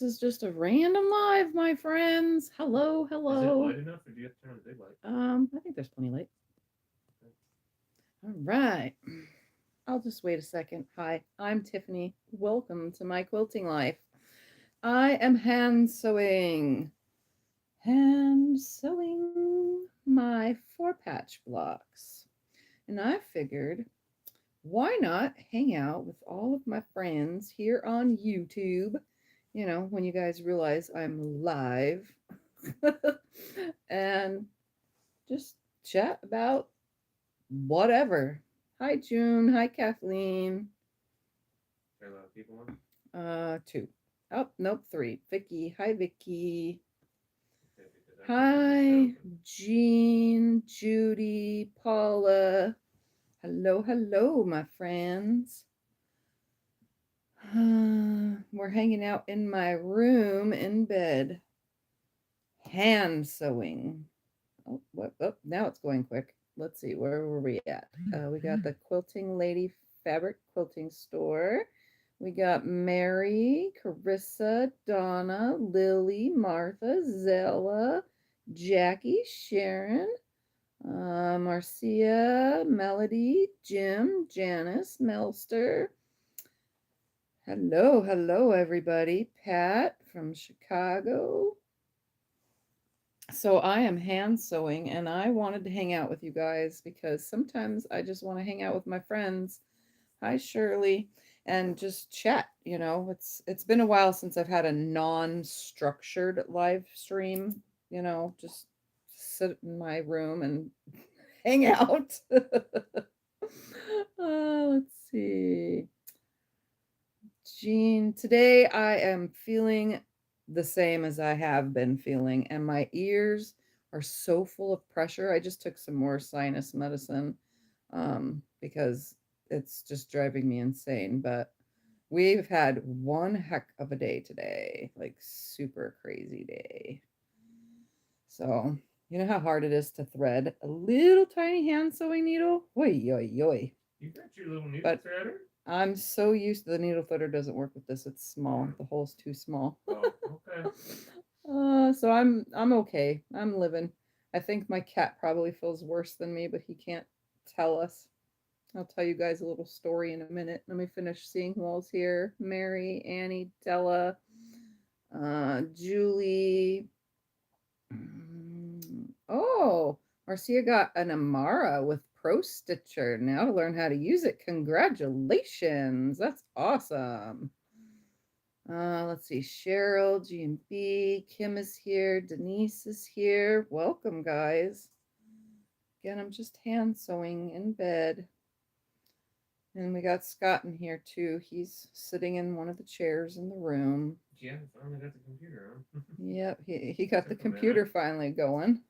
is just a random live, my friends. Hello, Is it hello. light enough, or do you have to turn on the big light? I think there's plenty light. All right. I'll just wait a second. Hi, I'm Tiffany. Welcome to my quilting life. I am hand sewing my 4-patch blocks. And I figured, why not hang out with all of my friends here on YouTube? You know, when you guys realize I'm live and just chat about whatever. Hi, June. Hi, Kathleen. There are a lot of people on. Two. Oh, nope, three. Vicky. Hi, Vicky. Okay, because I can't get this Hi, sound from. Jean, Judy, Paula. Hello, hello, my friends. We're hanging out in my room in bed, hand sewing. Oh, what? Oh, now it's going quick. Let's see, where were we at? We got the Quilting Lady Fabric Quilting Store. We got Mary, Carissa, Donna, Lily, Martha, Zella, Jackie, Sharon, Marcia, Melody, Jim, Janice, Melster. Hello, hello, everybody. Pat from Chicago. So I am hand sewing and I wanted to hang out with you guys because sometimes I just want to hang out with my friends. Hi Shirley, and just chat, It's been a while since I've had a non-structured live stream, just sit in my room and hang out. Let's see. Jean, today I am feeling the same as I have been feeling, and my ears are so full of pressure. I just took some more sinus medicine because it's just driving me insane. But we've had one heck of a day today, like super crazy day. So, you know how hard it is to thread a little tiny hand sewing needle? Oi, oi, oi. You got your little needle But threader? I'm so used to the needle threader doesn't work with this. It's small. Hmm. The hole's too small. Oh, okay. So I'm okay. I'm living. I think my cat probably feels worse than me, but he can't tell us. I'll tell you guys a little story in a minute. Let me finish seeing who all's here. Mary, Annie, Della, Julie. Oh, Marcia got an Amara with Pro Stitcher. Now to learn how to use it. Congratulations. That's awesome. Let's see. Cheryl, G&B, Kim is here. Denise is here. Welcome, guys. Again, I'm just hand sewing in bed. And we got Scott in here too. He's sitting in one of the chairs in the room. Yeah, finally got the computer on. Yep, he got the Took a minute. computer finally going.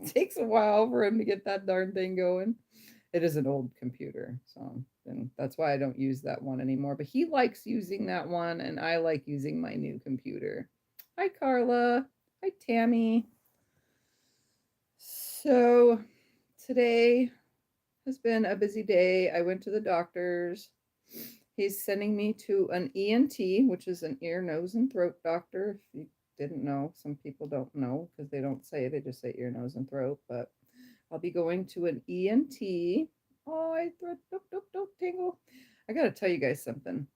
Takes a while for him to get that darn thing going. It is an old computer, so and that's why I don't use that one anymore. But he likes using that one, and I like using my new computer. Hi, Carla. Hi, Tammy. So today has been a busy day. I went to the doctor's. He's sending me to an ENT, which is an ear, nose, and throat doctor. If you didn't know, some people don't know because they don't say it, they just say ear, nose, and throat. But I'll be going to an ENT. Oh, I throat, don't tingle. I got to tell you guys something.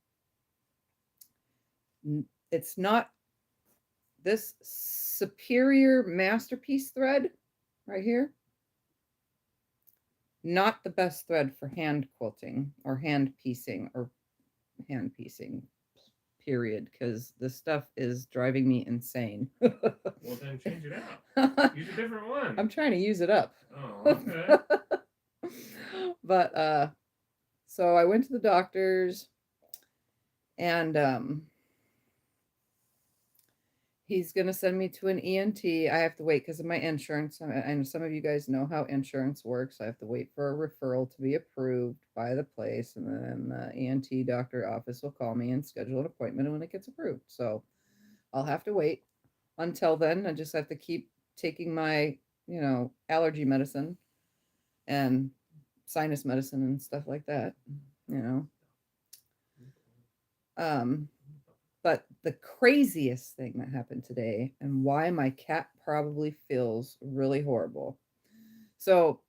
It's not this superior masterpiece thread right here. Not the best thread for hand quilting or hand piecing, period, because this stuff is driving me insane. Well, then change it out. Use a different one. I'm trying to use it up. Oh, okay. But so I went to the doctor's and he's going to send me to an ENT. I have to wait because of my insurance. And some of you guys know how insurance works. I have to wait for a referral to be approved by the place. And then the ENT doctor office will call me and schedule an appointment when it gets approved. So I'll have to wait. Until then, I just have to keep taking my, allergy medicine and sinus medicine and stuff like that, you know. Um, But the craziest thing that happened today, and why my cat probably feels really horrible. So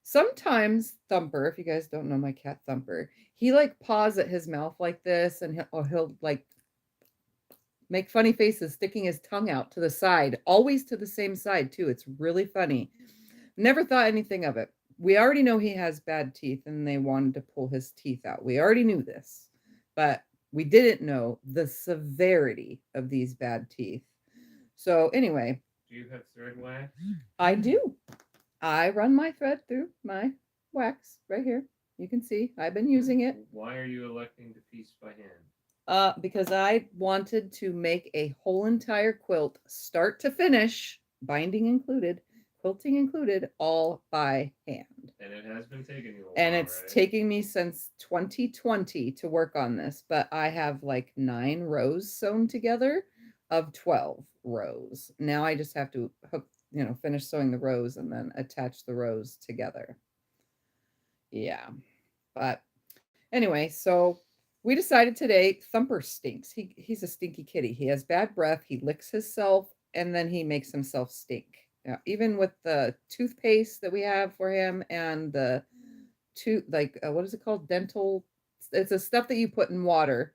sometimes Thumper, if you guys don't know my cat Thumper, he like paws at his mouth like this, and he'll like make funny faces, sticking his tongue out to the side, always to the same side too. It's really funny. Never thought anything of it. We already know he has bad teeth and they wanted to pull his teeth out. We already knew this, but we didn't know the severity of these bad teeth. So anyway, Do you have thread wax? I do. I run my thread through my wax right here. You can see I've been using it. Why are you electing to piece by hand? Because I wanted to make a whole entire quilt, start to finish, binding included, quilting included, all by hand. And it has been taking you a while, And it's right? taking me since 2020 to work on this, but I have like 9 rows sewn together of 12 rows. Now I just have to hook, finish sewing the rows and then attach the rows together. Yeah. But anyway, so we decided today Thumper stinks. He's a stinky kitty. He has bad breath. He licks himself and then he makes himself stink. Even with the toothpaste that we have for him and the what is it called? Dental. It's a stuff that you put in water,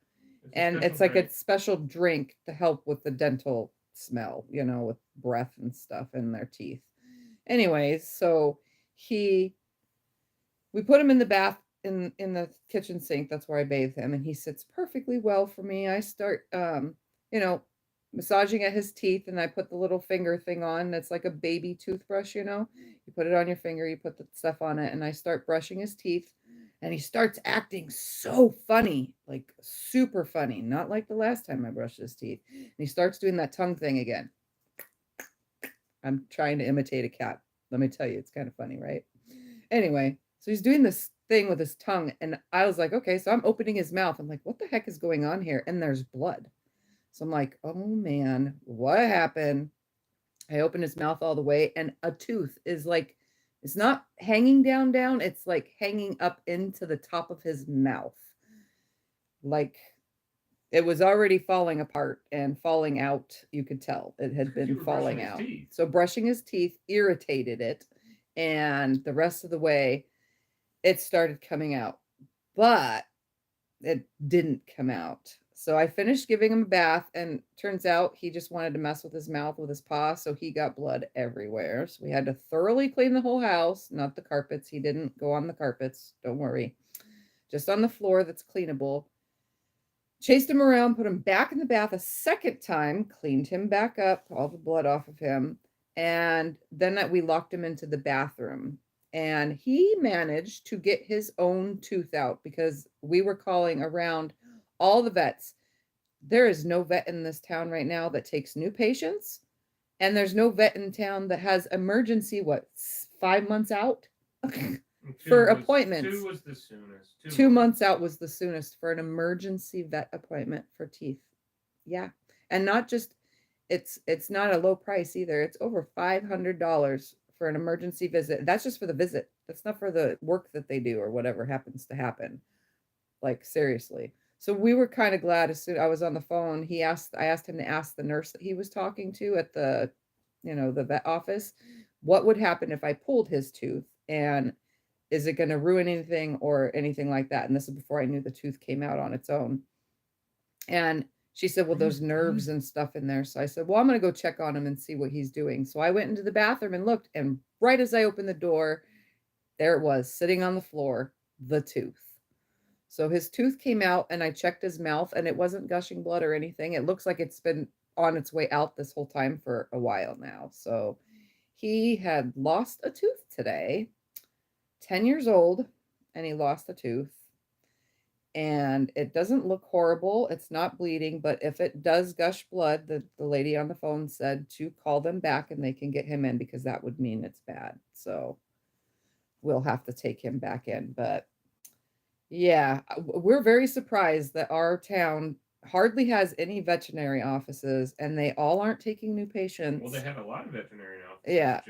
and it's like a special drink to help with the dental smell, with breath and stuff in their teeth. Anyways, so we put him in the bath in the kitchen sink. That's where I bathe him, and he sits perfectly well for me. I start massaging at his teeth, and I put the little finger thing on. That's like a baby toothbrush, you put it on your finger, you put the stuff on it, and I start brushing his teeth, and he starts acting so funny, like super funny, not like the last time I brushed his teeth. And he starts doing that tongue thing again. I'm trying to imitate a cat. Let me tell you, it's kind of funny, right? Anyway, so he's doing this thing with his tongue, and I was like, okay, so I'm opening his mouth. I'm like, what the heck is going on here? And there's blood. So I'm like, oh man, what happened? I opened his mouth all the way, and a tooth is like, it's not hanging down, it's like hanging up into the top of his mouth. Like it was already falling apart and falling out. You could tell it had been falling out. So brushing his teeth irritated it, and the rest of the way it started coming out, but it didn't come out. So I finished giving him a bath, and turns out he just wanted to mess with his mouth with his paw, so he got blood everywhere. So we had to thoroughly clean the whole house, not the carpets. He didn't go on the carpets, don't worry. Just on the floor that's cleanable. Chased him around, put him back in the bath a second time, cleaned him back up, all the blood off of him, and then we locked him into the bathroom. And he managed to get his own tooth out because we were calling around all the vets. There is no vet in this town right now that takes new patients, and there's no vet in town that has emergency 5 months out for appointments. 2 was the soonest. 2 months out was the soonest for an emergency vet appointment for teeth. Yeah, and not just it's not a low price either. It's over $500 for an emergency visit. That's just for the visit. That's not for the work that they do or whatever happens to happen. Like seriously. So we were kind of glad. As soon as I was on the phone, I asked him to ask the nurse that he was talking to at the vet office, what would happen if I pulled his tooth, and is it going to ruin anything or anything like that? And this is before I knew the tooth came out on its own. And she said, well, there's nerves and stuff in there. So I said, well, I'm going to go check on him and see what he's doing. So I went into the bathroom and looked, and right as I opened the door, there it was sitting on the floor, the tooth. So his tooth came out, and I checked his mouth, and it wasn't gushing blood or anything. It looks like it's been on its way out this whole time for a while now. So he had lost a tooth today, 10 years old, and he lost a tooth. And it doesn't look horrible. It's not bleeding, but if it does gush blood, the lady on the phone said to call them back and they can get him in, because that would mean it's bad. So we'll have to take him back in. But yeah, we're very surprised that our town hardly has any veterinary offices, and they all aren't taking new patients. Well, they have a lot of veterinary offices. Yeah.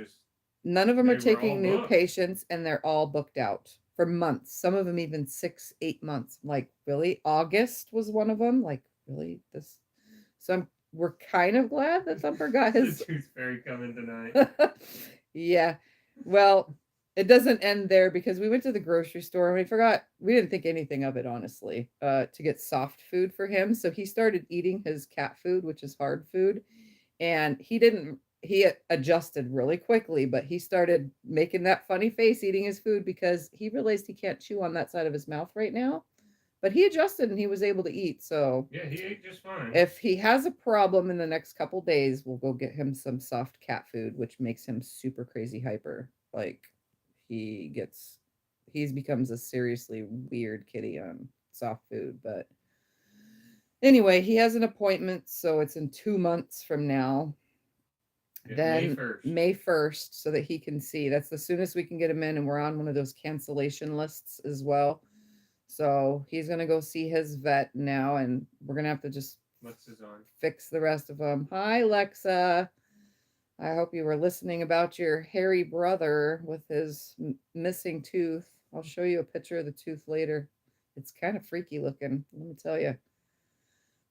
None of them are taking new patients, and they're all booked out for months. Some of them even 6, 8 months. Like, really? August was one of them? Like, really? So we're kind of glad that Thumper got his the tooth fairy coming tonight. Yeah. Well, it doesn't end there because we went to the grocery store and we didn't think anything of it, honestly, to get soft food for him. So he started eating his cat food, which is hard food. And he adjusted really quickly, but he started making that funny face eating his food because he realized he can't chew on that side of his mouth right now. But he adjusted and he was able to eat. So yeah, he ate just fine. if he has a problem in the next couple days, we'll go get him some soft cat food, which makes him super crazy hyper. Like he becomes a seriously weird kitty on soft food. But anyway, he has an appointment, so it's in 2 months from now. Yeah, Then May 1st, so that he can see. That's the soonest we can get him in, and we're on one of those cancellation lists as well. So he's gonna go see his vet now, and we're gonna have to just Lexa's on. fix the rest of them. Hi, Lexa. I hope you were listening about your hairy brother with his missing tooth. I'll show you a picture of the tooth later. It's kind of freaky looking, let me tell you.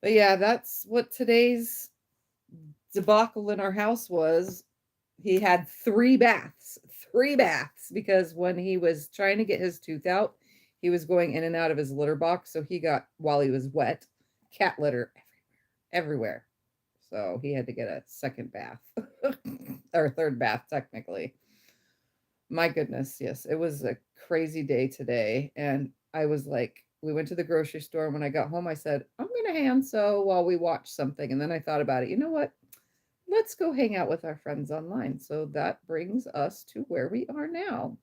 But yeah, that's what today's debacle in our house was. He had 3 baths, because when he was trying to get his tooth out, he was going in and out of his litter box. So he got, while he was wet, cat litter everywhere. So he had to get a second bath or third bath, technically. My goodness. Yes. It was a crazy day today. And I was like, we went to the grocery store. And when I got home, I said, I'm going to hand sew while we watch something. And then I thought about it. You know what? Let's go hang out with our friends online. So that brings us to where we are now.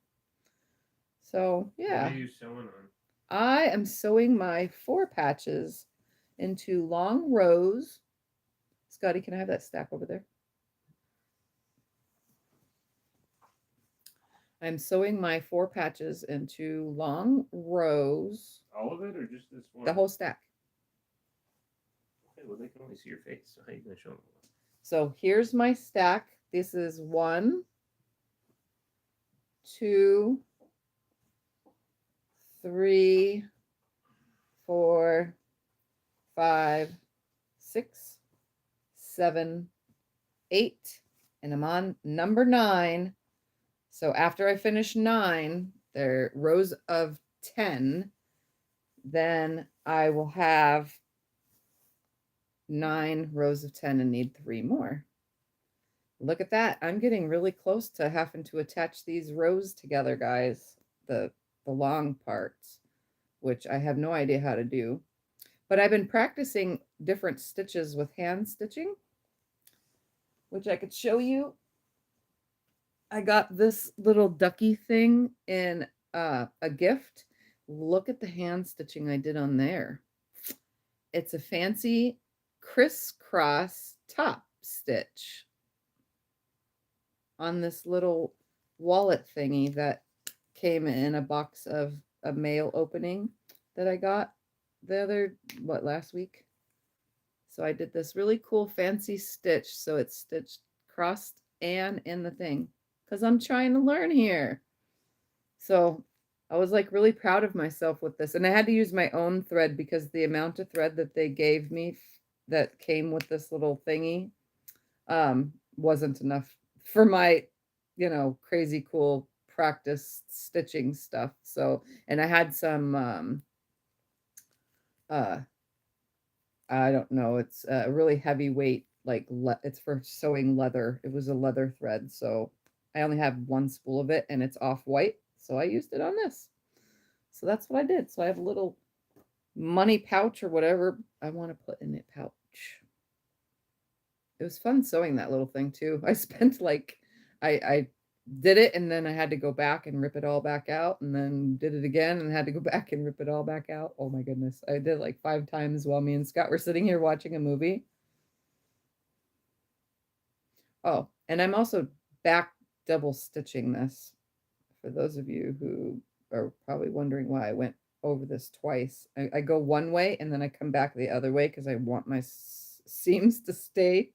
So, yeah. What are you sewing on? I am sewing my 4 patches into long rows. Scotty, can I have that stack over there? I'm sewing my 4 patches into long rows. All of it or just this one? The whole stack. Okay, well, they can only see your face. So how are you going to show them? So here's my stack. This is 1, 2, 3, 4, 5, 6, 7, 8, and I'm on number 9. So after I finish 9, they're rows of 10, then I will have 9 rows of 10 and need 3 more. Look at that. I'm getting really close to having to attach these rows together, guys. The long parts, which I have no idea how to do. But I've been practicing different stitches with hand stitching, which I could show you. I got this little ducky thing in a gift. Look at the hand stitching I did on there. It's a fancy crisscross top stitch on this little wallet thingy that came in a box of a mail opening that I got last week. So I did this really cool fancy stitch. So it's stitched crossed and in the thing because I'm trying to learn here. So I was like really proud of myself with this. And I had to use my own thread because the amount of thread that they gave me that came with this little thingy wasn't enough for my, crazy cool practice stitching stuff. So, and I had some, I don't know, it's a really heavy weight, like it's for sewing leather. It was a leather thread. So I only have 1 spool of it and it's off white. So I used it on this. So that's what I did. So I have a little money pouch or whatever I want to put in it pouch. It was fun sewing that little thing too. I spent like, I did it and then I had to go back and rip it all back out and then did it again and had to go back and rip it all back out. Oh my goodness. I did it like 5 times while me and Scott were sitting here watching a movie. Oh, and I'm also back double stitching this for those of you who are probably wondering why I went over this twice. I go one way and then I come back the other way because I want my seams to stay.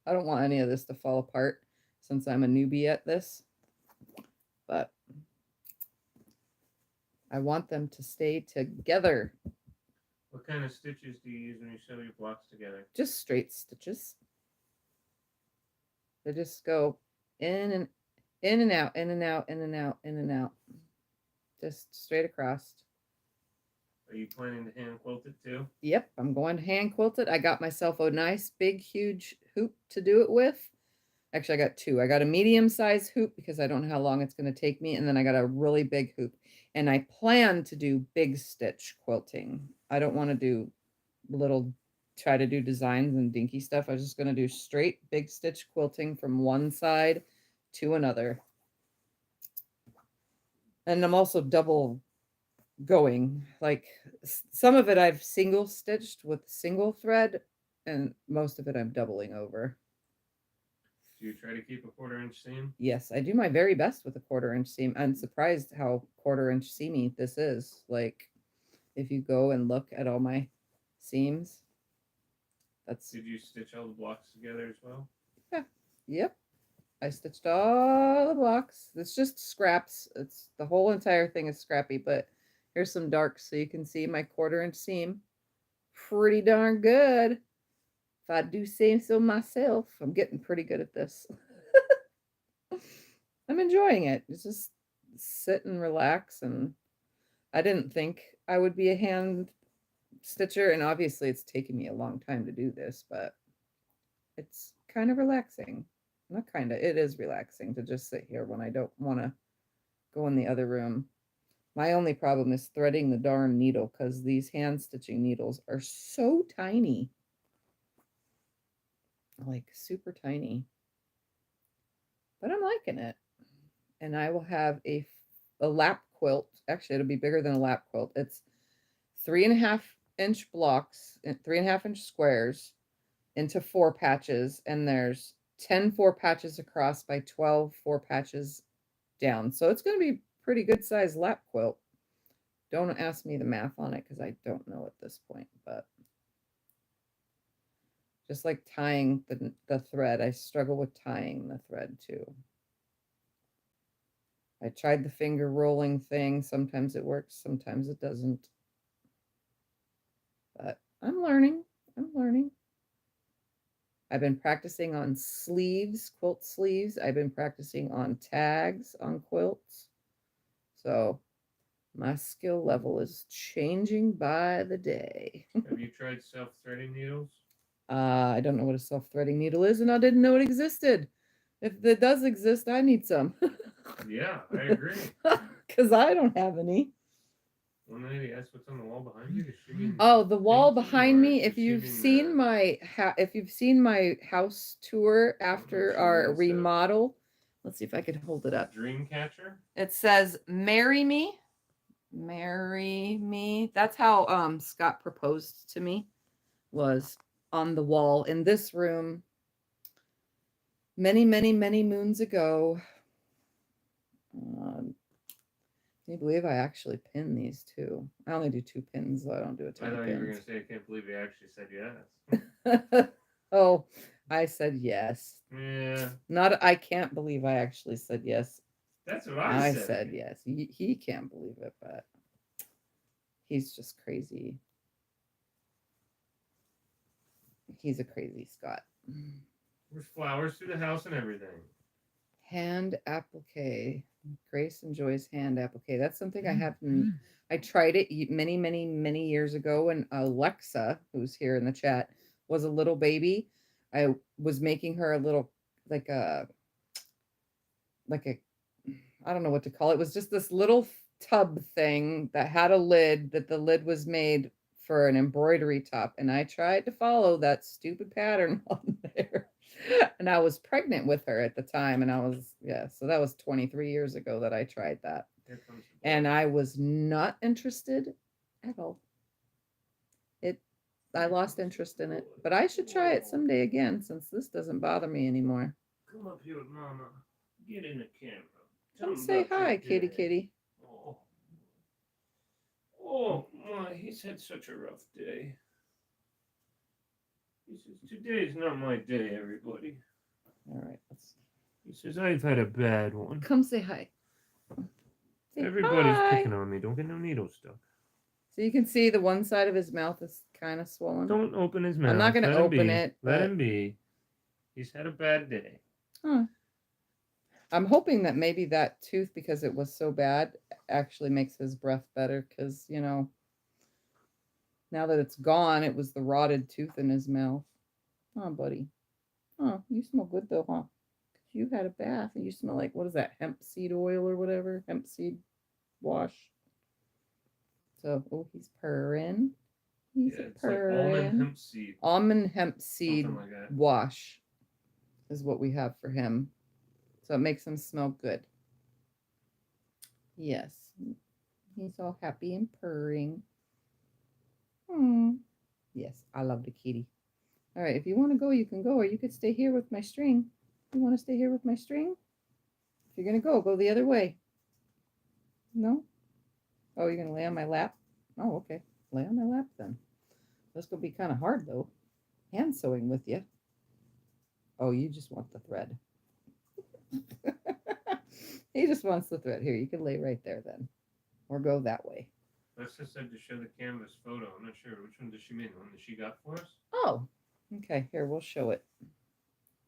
I don't want any of this to fall apart since I'm a newbie at this, but I want them to stay together. What kind of stitches do you use when you sew your blocks together? Just straight stitches. They just go in and out, in and out, in and out, in and out. Just straight across. Are you planning to hand quilt it too? Yep, I'm going to hand quilt it. I got myself a nice big huge hoop to do it with. Actually, I got two. I got a medium size hoop because I don't know how long it's going to take me, and then I got a really big hoop. And I plan to do big stitch quilting. I don't want to do little, try to do designs and dinky stuff. I was just going to do straight big stitch quilting from one side to another. And I'm also double going, like some of it I've single stitched with single thread, and most of it I'm doubling over. Do you try to keep a 1/4 inch seam? Yes, I do my very best with a 1/4 inch seam. I'm surprised how 1/4 inch seamy this is. Like, if you go and look at all my seams, that's. Did you stitch all the blocks together as well? Yeah, yep. I stitched all the blocks. It's just scraps. It's the whole entire thing is scrappy, but here's some darks so you can see my 1/4 inch seam. Pretty darn good. If I do say so myself, I'm getting pretty good at this. I'm enjoying it. It's just sit and relax, and I didn't think I would be a hand stitcher, and obviously it's taken me a long time to do this, but it's kind of relaxing. Not kind of, it is relaxing to just sit here when I don't want to go in the other room. My only problem is threading the darn needle because these hand stitching needles are so tiny. Like super tiny. But I'm liking it. And I will have a lap quilt. Actually, it'll be bigger than a lap quilt. It's 3.5 inch blocks, 3.5 inch squares into 4 patches. And there's 10 4 patches across by 12 4 patches down. So it's going to be pretty good size lap quilt. Don't ask me the math on it because I don't know at this point, but just like tying the thread, I struggle with tying the thread too. I tried the finger rolling thing. Sometimes it works, sometimes it doesn't. But I'm learning. I'm learning. I've been practicing on sleeves, quilt sleeves. I've been practicing on tags on quilts. So my skill level is changing by the day. Have you tried self-threading needles? I don't know what a self-threading needle is, and I didn't know it existed. If it does exist, I need some. Yeah, I agree. Because I don't have any. One lady asked what's on the wall behind you. Oh, the wall behind me. If you've seen my house tour after our remodel, let's see if I could hold it up. Dream catcher. It says "Marry me, marry me." That's how Scott proposed to me. Was on the wall in this room many, many, many moons ago. Can you believe I actually pin these two? I only do 2 pins, so I don't do a ton of pins. I thought you were going to say, I can't believe you actually said yes. Oh, I said yes. Yeah. Not, I can't believe I actually said yes. That's what I said. I said yes. He can't believe it, but he's just crazy. He's a crazy Scott. There's flowers through the house and everything. Hand applique. Grace enjoys hand applique. That's something I haven't. I tried it many, many, many years ago when Alexa, who's here in the chat, was a little baby. I was making her a little, like a, I don't know what to call it. It was just this little tub thing that had a lid, that the lid was made for an embroidery top. And I tried to follow that stupid pattern on there. And I was pregnant with her at the time. And I was, yeah, so that was 23 years ago that I tried that. And I was not interested at all. I lost interest in it, but I should try it someday again since this doesn't bother me anymore. Come up here with Mama. Get in the camera. Come say hi, kitty kitty. Oh my, he's had such a rough day. He says, today's not my day, everybody. All right, he says, I've had a bad one. Come say hi. Everybody's picking on me. Don't get no needles stuck. So you can see the one side of his mouth is kind of swollen. Don't open his mouth. I'm not going to open it. Let but- him be. He's had a bad day. Huh. I'm hoping that maybe that tooth, because it was so bad, actually makes his breath better. Because, you know, now that it's gone, it was the rotted tooth in his mouth. Oh, buddy. Oh, you smell good though, huh? 'Cause you had a bath and you smell like, what is that, hemp seed oil or whatever? Hemp seed wash. So, oh, he's purring. He's It's purring. like almond hemp seed. Almond hemp seed Something like that. wash is what we have for him. So it makes him smell good. Yes. He's all happy and purring. Yes, I love the kitty. All right, if you want to go, you can go, or you could stay here with my string. You want to stay here with my string? If you're going to go the other way. No? Oh, you're going to lay on my lap? Oh, okay. Lay on my lap then. That's going to be kind of hard, though. Hand sewing with you. Oh, you just want the thread. He just wants the thread. Here, you can lay right there then. Or go that way. Lexa said to show the canvas photo. I'm not sure. Which one does she mean? The one that she got for us? Oh, okay. Here, we'll show it.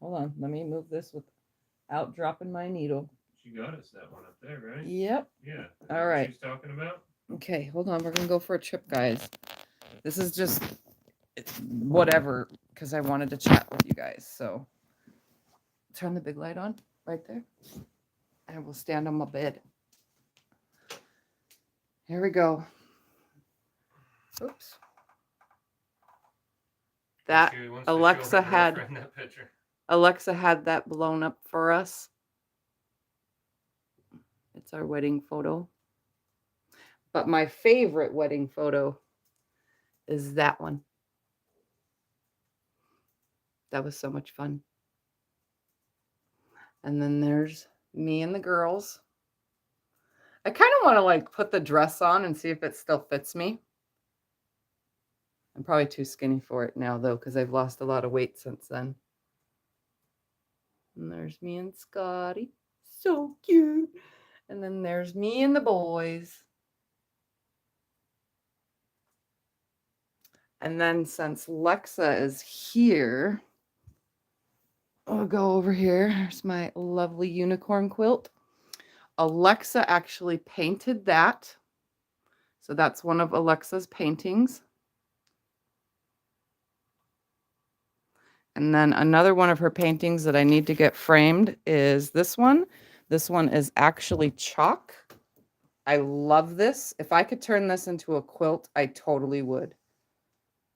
Hold on. Let me move this without dropping my needle. She got us that one up there, right? Yep. Yeah. All right. She's talking about? Okay, hold on. We're going to go for a trip, guys. This is just whatever, because I wanted to chat with you guys. So turn the big light on right there. And we'll stand on my bed. Here we go. Oops. That She wants to show Alexa her had girlfriend that picture. Alexa had that blown up for us. It's our wedding photo. But my favorite wedding photo is that one. That was so much fun. And then there's me and the girls. I kind of want to like put the dress on and see if it still fits me. I'm probably too skinny for it now though, because I've lost a lot of weight since then. And there's me and Scotty. So cute. And then there's me and the boys. And then since Lexa is here, I'll go over here. There's my lovely unicorn quilt. Alexa actually painted that. So that's one of Alexa's paintings. And then another one of her paintings that I need to get framed is this one. This one is actually chalk. I love this. If I could turn this into a quilt, I totally would.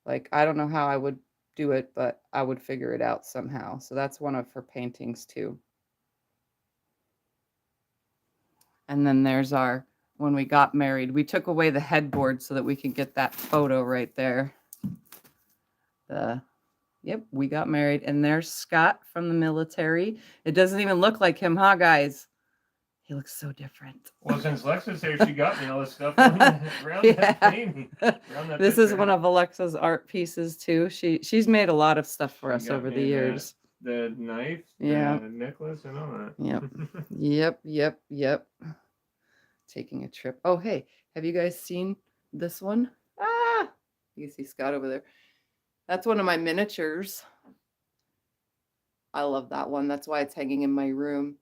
Like, I don't know how I would do it, but I would figure it out somehow. So that's one of her paintings too. And then there's our, when we got married, we took away the headboard so that we could get that photo right there. Yep, we got married. And there's Scott from the military. It doesn't even look like him, huh, guys? He looks so different. Well, since Lexa's here, she got me all this stuff around Yeah. that painting. Around that This is picture. one of Alexa's art pieces too. She's made a lot of stuff for us She got over me the years. The knife, Yeah. the necklace, and all that. Yep. Yep. Taking a trip. Oh, hey, have you guys seen this one? Ah, you can see Scott over there. That's one of my miniatures. I love that one. That's why it's hanging in my room.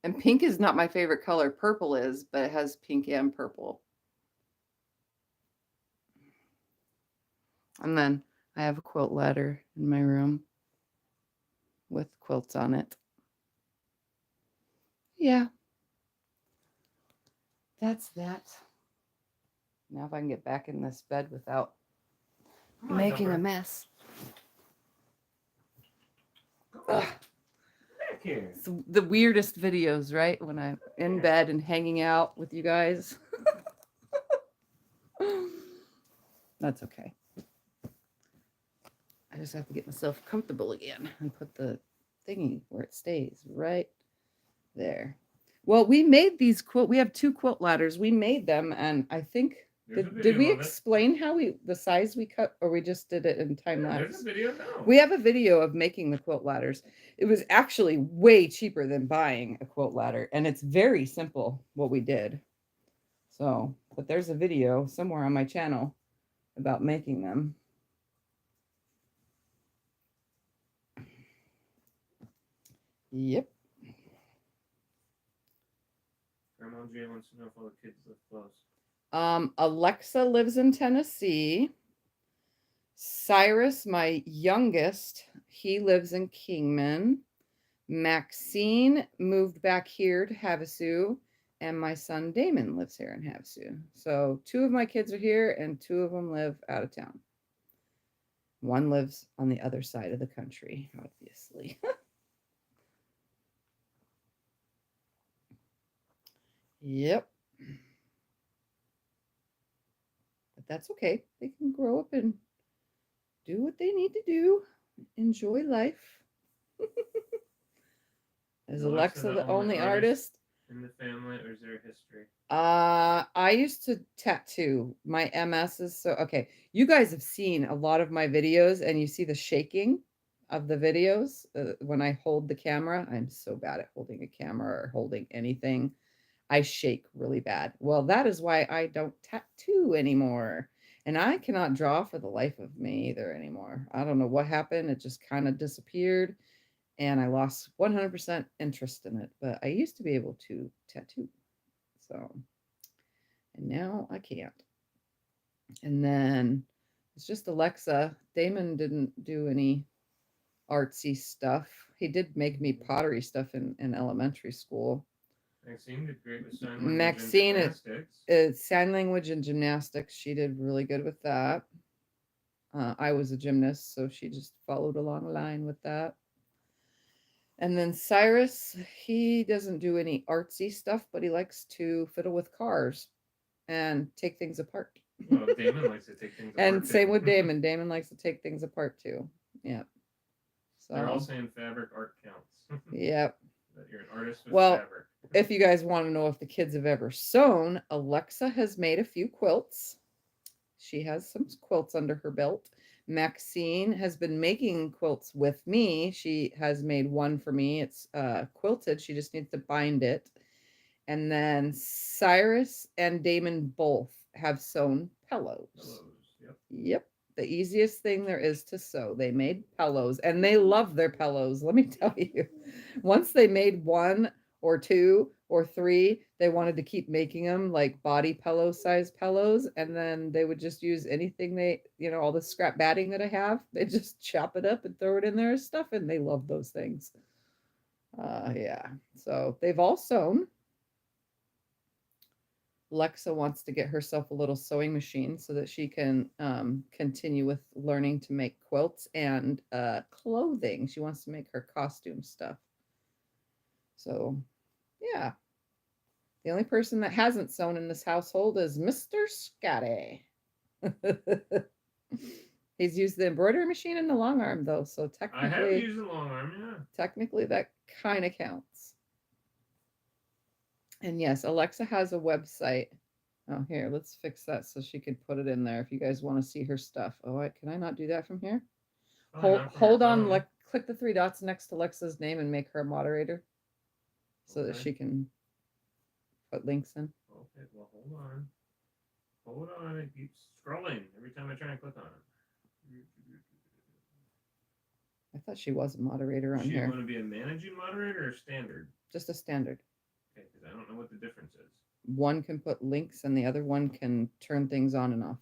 And pink is not my favorite color. Purple is, but it has pink and purple. And then I have a quilt ladder in my room with quilts on it. Yeah. That's that. Now if I can get back in this bed without making a mess. Ugh. Back here. It's the weirdest videos, right? When I'm in bed and hanging out with you guys. That's okay. I just have to get myself comfortable again and put the thingy where it stays right there. Well, we made these we have 2 quilt ladders. We made them, and I think did we explain how the size we cut, or we just did it in time lapse? There's a video now. We have a video of making the quilt ladders. It was actually way cheaper than buying a quilt ladder, and it's very simple what we did. So but there's a video somewhere on my channel about making them. Yep. Grandma Jay wants to know if all the kids live close. Alexa lives in Tennessee. Cyrus, my youngest, he lives in Kingman. Maxine moved back here to Havasu, and my son Damon lives here in Havasu. So 2 of my kids are here, and 2 of them live out of town. One lives on the other side of the country, obviously. Yep. But that's okay. They can grow up and do what they need to do. Enjoy life. Is Alexa the only artist in the family, or is there a history? I used to tattoo. My MS is so okay. You guys have seen a lot of my videos, and you see the shaking of the videos when I hold the camera. I'm so bad at holding a camera or holding anything. I shake really bad. Well, that is why I don't tattoo anymore. And I cannot draw for the life of me either anymore. I don't know what happened. It just kind of disappeared, and I lost 100% interest in it. But I used to be able to tattoo. So, and now I can't. And then it's just Alexa. Damon didn't do any artsy stuff. He did make me pottery stuff in elementary school. Maxine did great with sign language Maxine and gymnastics. Is sign language and gymnastics. She did really good with that. I was a gymnast, so she just followed along the line with that. And then Cyrus, he doesn't do any artsy stuff, but he likes to fiddle with cars and take things apart. Well, Damon likes to take things apart. And same with Damon. Damon likes to take things apart too. Yeah. So they're all saying fabric art counts. Yep. That you're an artist with fabric. If you guys want to know if the kids have ever sewn, Alexa has made a few quilts. She has some quilts under her belt. Maxine has been making quilts with me. She has made one for me. It's quilted. She just needs to bind it. And then Cyrus and Damon both have sewn pillows. Yep. Yep. The easiest thing there is to sew. They made pillows, and they love their pillows. Let me tell you, once they made 1 or 2 or 3, they wanted to keep making them like body pillow size pillows. And then they would just use anything they, all the scrap batting that I have, they just chop it up and throw it in there as stuff. And they love those things. Yeah. So they've all sewn. Alexa wants to get herself a little sewing machine so that she can continue with learning to make quilts and clothing. She wants to make her costume stuff. So, yeah. The only person that hasn't sewn in this household is Mr. Scotty. He's used the embroidery machine and the long arm, though. So technically, I have used the long arm, yeah. Technically, that kind of counts. And yes, Alexa has a website. Oh, here, let's fix that so she can put it in there if you guys want to see her stuff. Oh, can I not do that from here? Hold on, click the 3 dots next to Alexa's name and make her a moderator so that she can put links in. Okay, well, hold on. Hold on, it keeps scrolling every time I try and click on it. I thought she was a moderator on here. She want to be a managing moderator or standard? Just a standard. Okay, because I don't know what the difference is. One can put links and the other one can turn things on and off.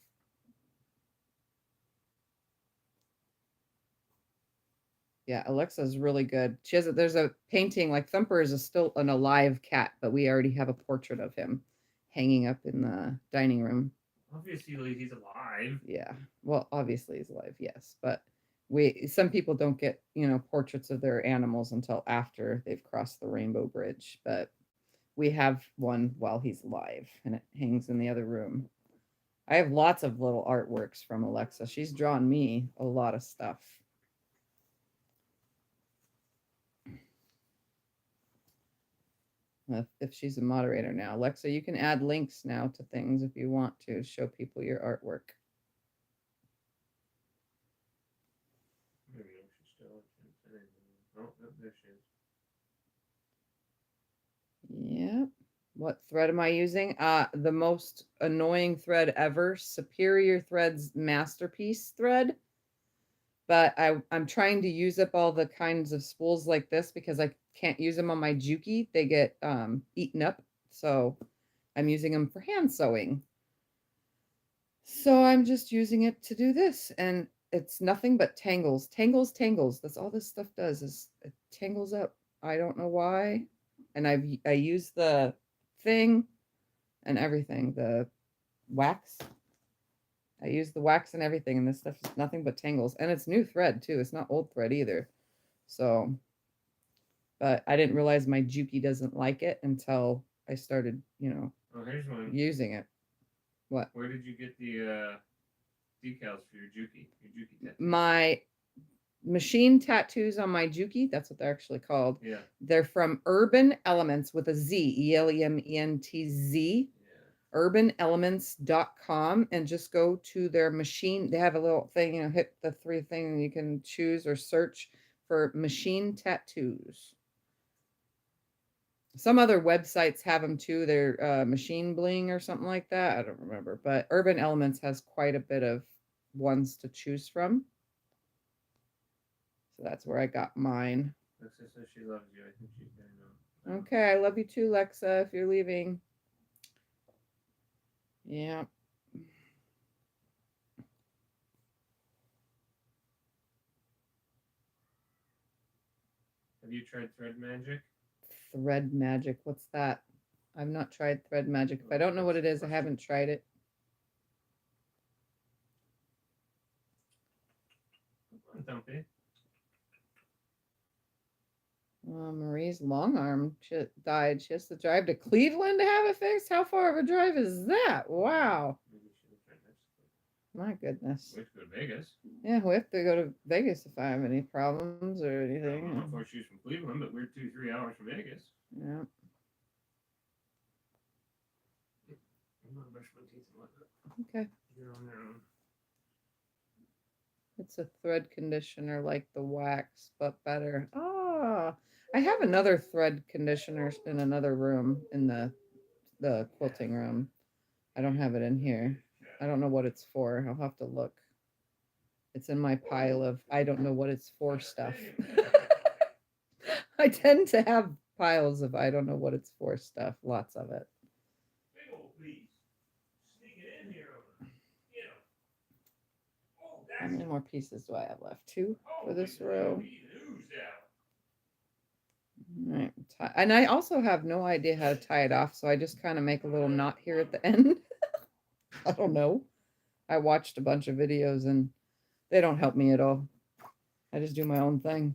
Yeah, Alexa's really good. She has there's a painting, like Thumper is still an alive cat, but we already have a portrait of him hanging up in the dining room. Obviously, he's alive. Yeah, well, obviously he's alive, yes, but some people don't get, portraits of their animals until after they've crossed the Rainbow Bridge, but we have one while he's alive, and it hangs in the other room. I have lots of little artworks from Alexa. She's drawn me a lot of stuff. If she's a moderator now. Alexa, you can add links now to things if you want to show people your artwork. Maybe she's still. Oh, there she is. Yeah. What thread am I using? The most annoying thread ever, Superior Threads Masterpiece thread. But I'm trying to use up all the kinds of spools like this because I can't use them on my Juki. They get eaten up. So I'm using them for hand sewing. So I'm just using it to do this. And it's nothing but tangles, tangles, tangles. That's all this stuff does is it tangles up. I don't know why. And I use the thing and everything, the wax. I use the wax and everything, and this stuff is nothing but tangles. And it's new thread too. It's not old thread either. So, but I didn't realize my Juki doesn't like it until I started, Oh, here's one. using it. What? Where did you get the decals for your Juki? Your Juki tattoo? My machine tattoos on my Juki, that's what they're actually called. Yeah. They're from Urban Elements with a Z, ELEMENTZ. Yeah. Urbanelements.com, and just go to their machine. They have a little thing, hit the 3 thing and you can choose or search for machine tattoos. Some other websites have them too. They're Machine Bling or something like that. I don't remember, but Urban Elements has quite a bit of ones to choose from. So that's where I got mine. Lexa says she loves you. I think she's gonna know. Okay, I love you too, Lexa, if you're leaving. Yeah. Have you tried Thread Magic? Thread Magic, what's that? I've not tried Thread Magic. If I don't know what it is, I haven't tried it. Come on, Thumpy. Marie's long arm died. She has to drive to Cleveland to have it fixed. How far of a drive is that? Wow. My goodness. We have to go to Vegas. Yeah, we have to go to Vegas if I have any problems or anything. I don't know if we're she's from Cleveland, but we're 2-3 hours from Vegas. Yeah. I'm gonna brush my teeth and whatnot. Okay. You're on their own. It's a thread conditioner like the wax, but better. Ah, I have another thread conditioner in another room in the quilting room. I don't have it in here. I don't know what it's for. I'll have to look. It's in my pile of I don't know what it's for stuff. I tend to have piles of I don't know what it's for stuff. Lots of it. How many more pieces do I have left? 2 for this row. All right. And I also have no idea how to tie it off, so I just kind of make a little knot here at the end. I don't know. I watched a bunch of videos and they don't help me at all. I just do my own thing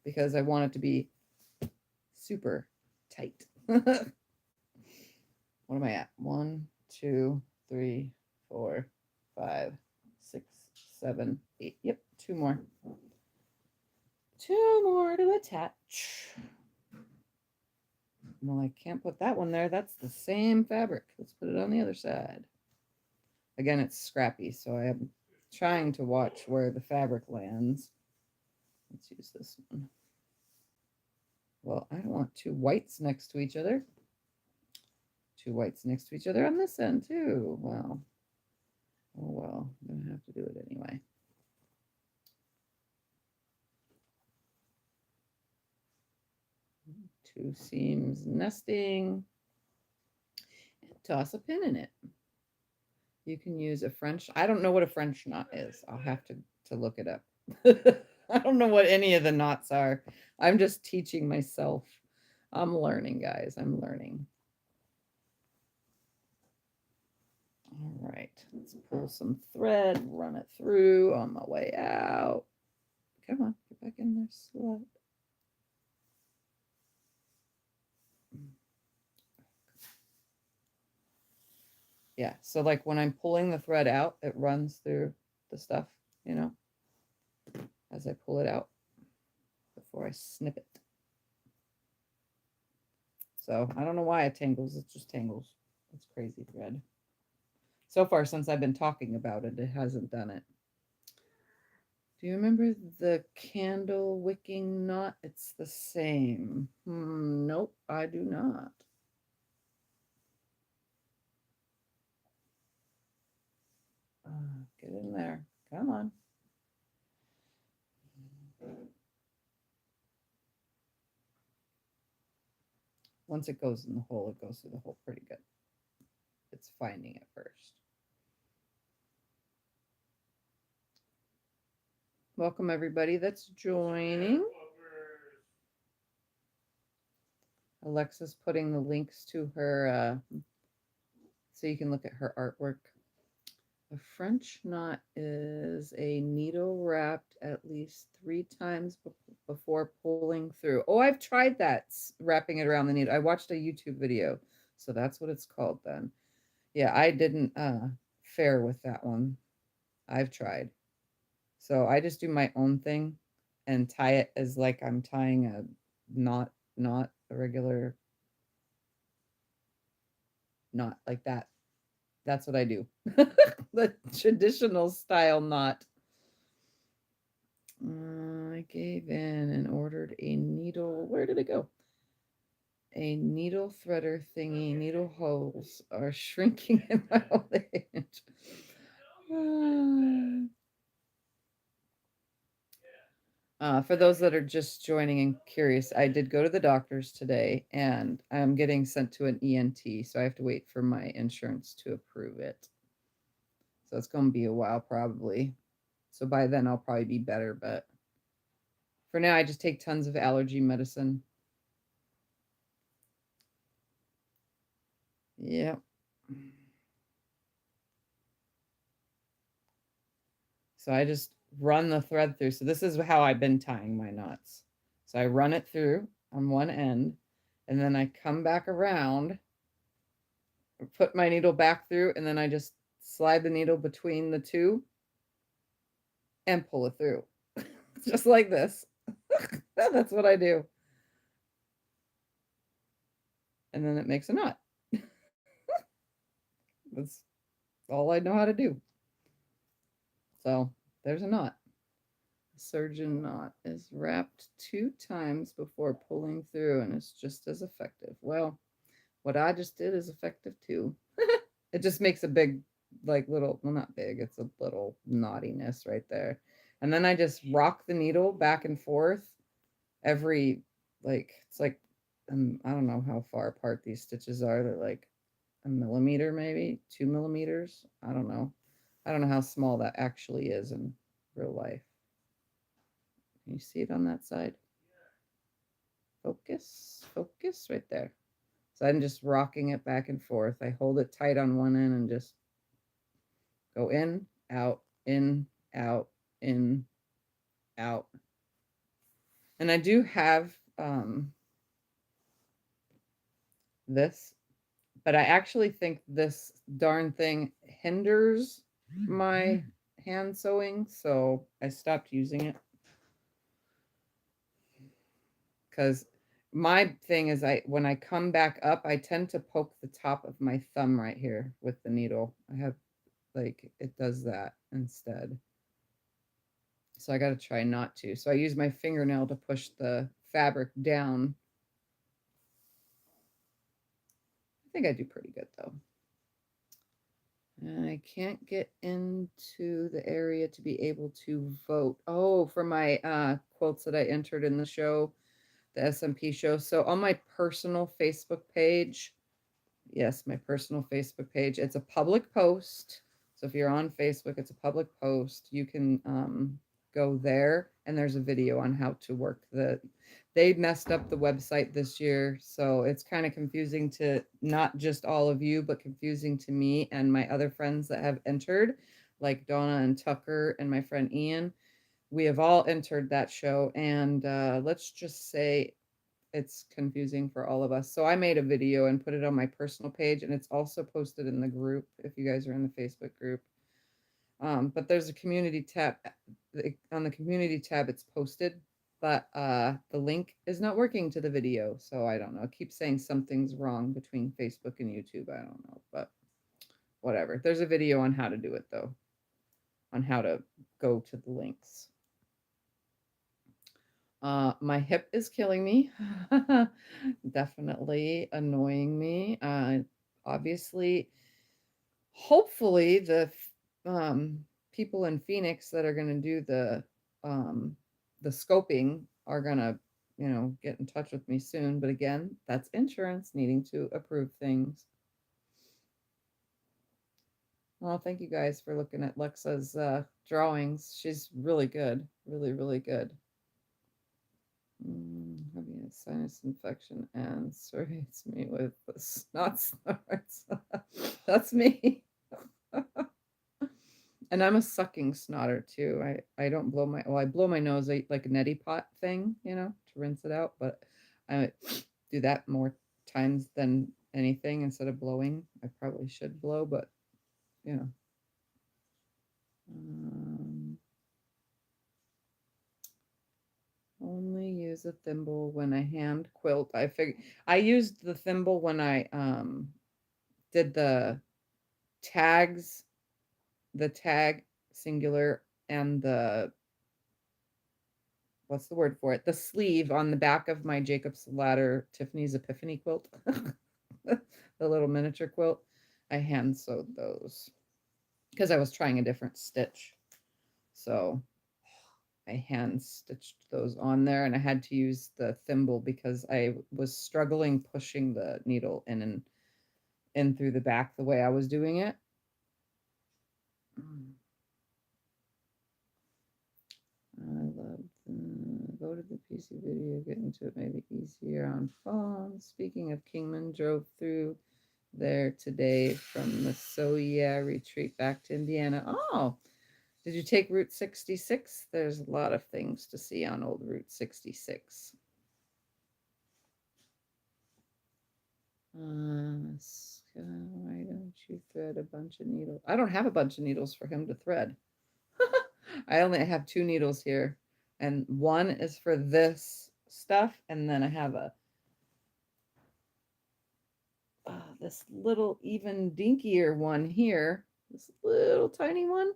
because I want it to be super tight. What am I at? 1, 2, 3, 4, 5, 6, 7, 8. Yep, 2 more. 2 more to attach. Well, I can't put that one there. That's the same fabric. Let's put it on the other side. Again, it's scrappy, so I am trying to watch where the fabric lands. Let's use this one. Well, I don't want 2 whites next to each other. 2 whites next to each other on this end, too. Well, oh well, I'm going to have to do it anyway. Two seams nesting. And toss a pin in it. You can use a French. I don't know what a French knot is. I'll have to look it up. I don't know what any of the knots are. I'm just teaching myself. I'm learning, guys. I'm learning. All right. Let's pull some thread, run it through on my way out. Come on, get back in there, slut. Yeah, so like when I'm pulling the thread out, it runs through the stuff, as I pull it out before I snip it. So I don't know why it tangles. It just tangles. It's crazy thread. So far, since I've been talking about it, it hasn't done it. Do you remember the candle wicking knot? It's the same. Nope, I do not. Get in there. Come on. Once it goes in the hole, it goes through the hole pretty good. It's finding it first. Welcome everybody that's joining. Alexa's putting the links to her so you can look at her artwork. A French knot is a needle wrapped at least 3 times before pulling through. Oh, I've tried that, wrapping it around the needle. I watched a YouTube video, so that's what it's called then. Yeah, I didn't fare with that one. I've tried. So I just do my own thing and tie it as like I'm tying a knot, not a regular knot like that. That's what I do. The traditional style knot. I gave in and ordered a needle. Where did it go? A needle threader thingy. Needle holes are shrinking in my old age. For those that are just joining and curious, I did go to the doctor's today and I'm getting sent to an ENT, so I have to wait for my insurance to approve it. So it's going to be a while probably. So by then I'll probably be better, but for now I just take tons of allergy medicine. Yep. So I just run the thread through. So this is how I've been tying my knots. So I run it through on one end, and then I come back around, put my needle back through, and then I just slide the needle between the two and pull it through. Just like this. That's what I do. And then it makes a knot. That's all I know how to do. So there's a knot. Surgeon knot is wrapped 2 times before pulling through and it's just as effective. Well, what I just did is effective too. It just makes a big, like little, well, not big, it's a little knottiness right there. And then I just rock the needle back and forth every, like, it's like, I don't know how far apart these stitches are. They're like a millimeter, maybe 2 millimeters. I don't know. I don't know how small that actually is in real life. Can you see it on that side? Focus, focus right there. So I'm just rocking it back and forth. I hold it tight on one end and just go in, out, in, out, in, out. And I do have this, but I actually think this darn thing hinders my hand sewing, so I stopped using it. Because my thing is, when I come back up, I tend to poke the top of my thumb right here with the needle. I have, like, it does that instead. So I got to try not to. So I use my fingernail to push the fabric down. I think I do pretty good though. And I can't get into the area to be able to vote. Oh, for my quilts that I entered in the show, the SMP show. So on my personal Facebook page, yes, my personal Facebook page, it's a public post. So if you're on Facebook, it's a public post. You can go there and there's a video on how to work they messed up the website this year. So it's kind of confusing to not just all of you, but confusing to me and my other friends that have entered, like Donna and Tucker and my friend Ian. We have all entered that show. And let's just say it's confusing for all of us. So I made a video and put it on my personal page, and it's also posted in the group if you guys are in the Facebook group. But there's a community tab. On the community tab, it's posted, but the link is not working to the video. So I don't know. It keeps saying something's wrong between Facebook and YouTube. I don't know, but whatever. There's a video on how to do it, though, on how to go to the links. My hip is killing me. Definitely annoying me. Obviously, hopefully the people in Phoenix that are gonna do the scoping are gonna, get in touch with me soon. But again, that's insurance needing to approve things. Well, thank you guys for looking at Lexa's drawings. She's really good, really, really good. Having a sinus infection and serrates me with the snot snorts. That's me. And I'm a sucking snotter too. I don't blow my, well, I blow my nose like a neti pot thing, to rinse it out, but I do that more times than anything instead of blowing. I probably should blow, but you know. Only use a thimble when I hand quilt. I used the thimble when I did the tags, the tag singular, and the, what's the word for it? The sleeve on the back of my Jacob's Ladder Tiffany's Epiphany quilt. The little miniature quilt. I hand sewed those because I was trying a different stitch. So I hand stitched those on there, and I had to use the thimble because I was struggling pushing the needle in and in through the back the way I was doing it. I love go to the PC video, get into it maybe easier on phone. Speaking of Kingman, drove through there today from the So Yeah retreat back to Indiana. Oh, did you take Route 66? There's a lot of things to see on old Route 66. Why don't you thread a bunch of needles? I don't have a bunch of needles for him to thread. I only have 2 needles here, and one is for this stuff, and then I have this little even dinkier one here, this little tiny one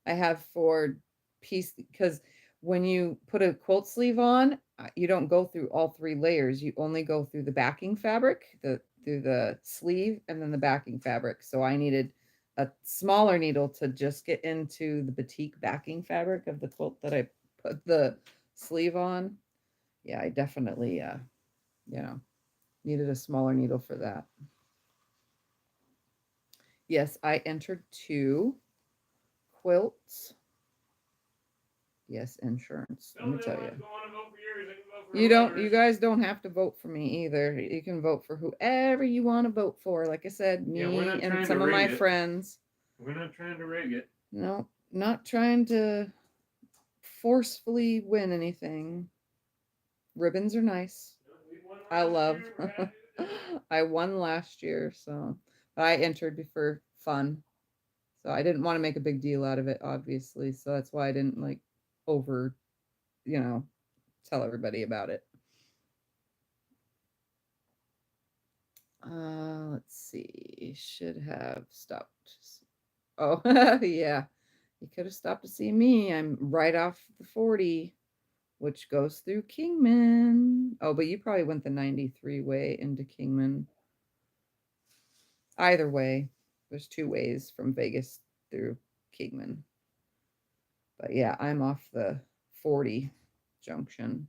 I have for piece, because when you put a quilt sleeve on, you don't go through all 3 layers. You only go through the backing fabric, through the sleeve, and then the backing fabric. So I needed a smaller needle to just get into the batik backing fabric of the quilt that I put the sleeve on. Yeah, I definitely, needed a smaller needle for that. Yes, I entered 2 quilts. Yes, insurance. Let me tell you. You guys don't have to vote for me either. You can vote for whoever you want to vote for. Like I said, me and some of my friends. We're not trying to rig it. No, not trying to forcefully win anything. Ribbons are nice. I love. I won last year, so I entered for fun. So I didn't want to make a big deal out of it, obviously. So that's why I didn't like over, tell everybody about it. Let's see. Should have stopped. Oh, yeah. You could have stopped to see me. I'm right off the 40, which goes through Kingman. Oh, but you probably went the 93 way into Kingman. Either way, there's 2 ways from Vegas through Kingman. But yeah, I'm off the 40 junction.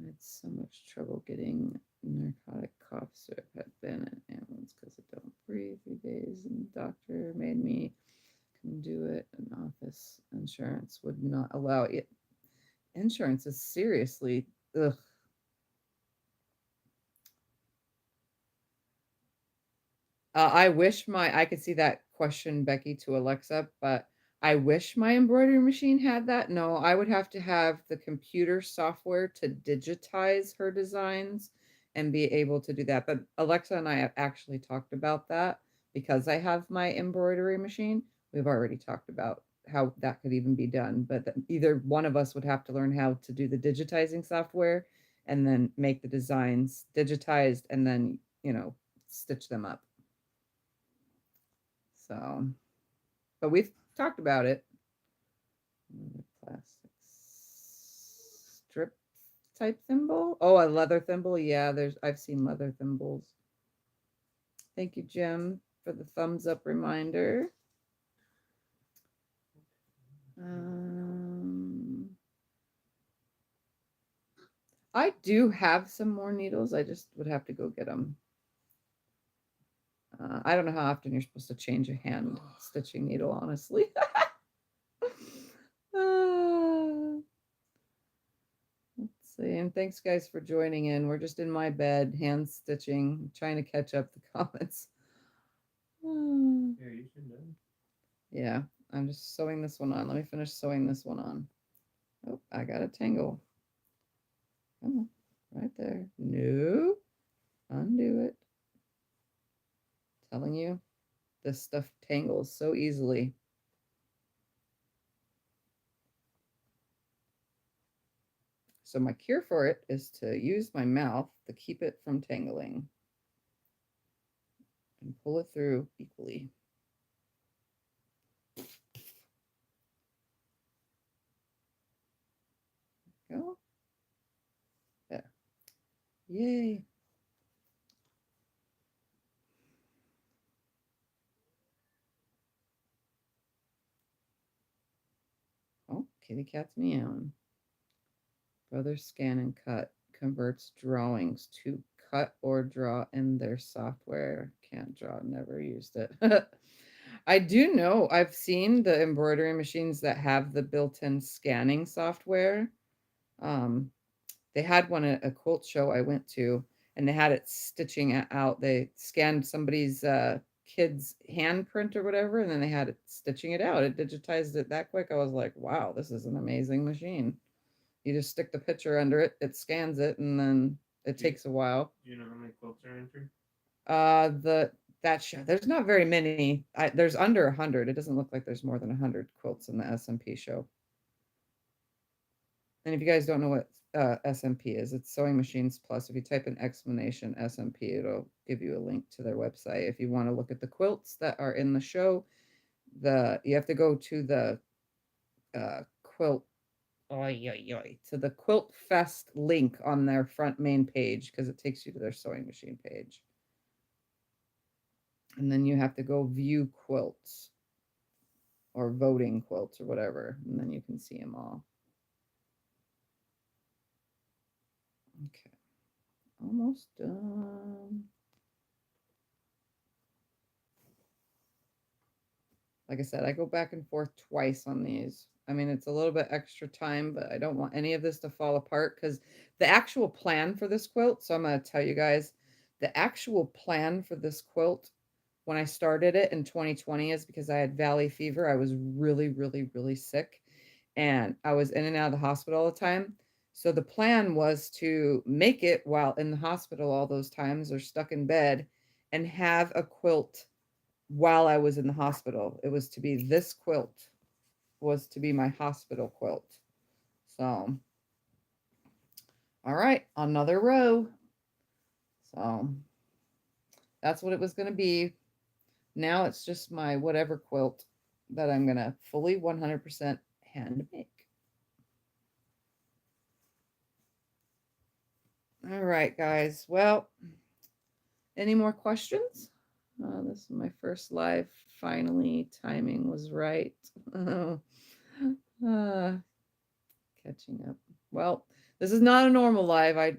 I had so much trouble getting narcotic cough syrup. Had been an ambulance because I don't breathe 3 days, and the doctor made me come do it. And office insurance would not allow it. Insurance is seriously, ugh. I wish I could see that question, Becky, to Alexa, but I wish my embroidery machine had that. No, I would have to have the computer software to digitize her designs and be able to do that. But Alexa and I have actually talked about that because I have my embroidery machine. We've already talked about how that could even be done, but either one of us would have to learn how to do the digitizing software and then make the designs digitized and then, stitch them up. So, but we've talked about it. Plastic strip type thimble. Oh, a leather thimble. Yeah, I've seen leather thimbles. Thank you, Jim, for the thumbs up reminder. I do have some more needles. I just would have to go get them. I don't know how often you're supposed to change a hand stitching needle, honestly. Let's see. And thanks, guys, for joining in. We're just in my bed, hand stitching, trying to catch up the comments. Here, you should know. Yeah, I'm just sewing this one on. Let me finish sewing this one on. Oh, I got a tangle. Come on, right there. No, undo it. Telling you, this stuff tangles so easily. So my cure for it is to use my mouth to keep it from tangling and pull it through equally. Go. There. Yay. Oh, kitty cat's meowing. Brother scan and cut converts drawings to cut or draw in their software. Can't draw, never used it. I do know, I've seen the embroidery machines that have the built-in scanning software. They had one at a quilt show I went to, and they had it stitching it out. They scanned somebody's kid's handprint or whatever, and then they had it stitching it out. It digitized it that quick. I was like, wow, this is an amazing machine. You just stick the picture under it, it scans it, and then it takes a while. Do you know how many quilts are entered? That show, there's not very many. There's under 100. It doesn't look like there's more than 100 quilts in the SMP show. And if you guys don't know what SMP is, it's Sewing Machines Plus. If you type in explanation SMP, it'll give you a link to their website. If you want to look at the quilts that are in the show, you have to go to the quilt to the Quilt Fest link on their front main page, because it takes you to their sewing machine page. And then you have to go view quilts or voting quilts or whatever, and then you can see them all. Okay, almost done. Like I said, I go back and forth twice on these. I mean, it's a little bit extra time, but I don't want any of this to fall apart, because the actual plan for this quilt, so I'm going to tell you guys, the actual plan for this quilt when I started it in 2020 is because I had valley fever. I was really, really, really sick, and I was in and out of the hospital all the time. So the plan was to make it while in the hospital all those times or stuck in bed, and have a quilt while I was in the hospital. It was to be this quilt was to be my hospital quilt. So, all right, another row. So that's what it was going to be. Now it's just my whatever quilt that I'm going to fully 100% hand make. All right, guys. Well, any more questions? This is my first live. Finally, timing was right. Catching up. Well, this is not a normal live. I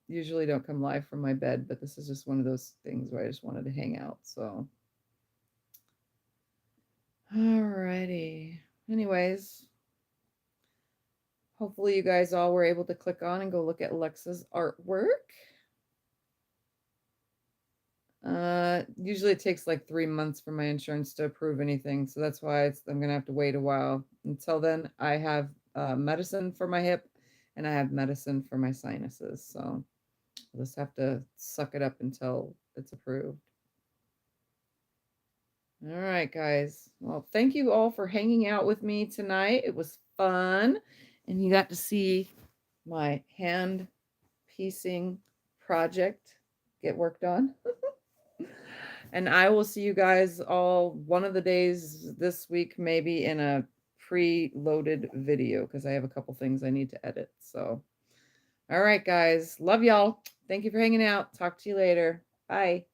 usually don't come live from my bed, but this is just one of those things where I just wanted to hang out. So, alrighty. Anyways, hopefully you guys all were able to click on and go look at Alexa's artwork. Usually it takes like 3 months for my insurance to approve anything, so that's why I'm gonna have to wait a while. Until then, I have medicine for my hip, and I have medicine for my sinuses, so I'll just have to suck it up until it's approved. All right, guys. Well, thank you all for hanging out with me tonight. It was fun, and you got to see my hand piecing project get worked on. And I will see you guys all one of the days this week, maybe in a pre-loaded video, because I have a couple things I need to edit. So, all right, guys. Love y'all. Thank you for hanging out. Talk to you later. Bye.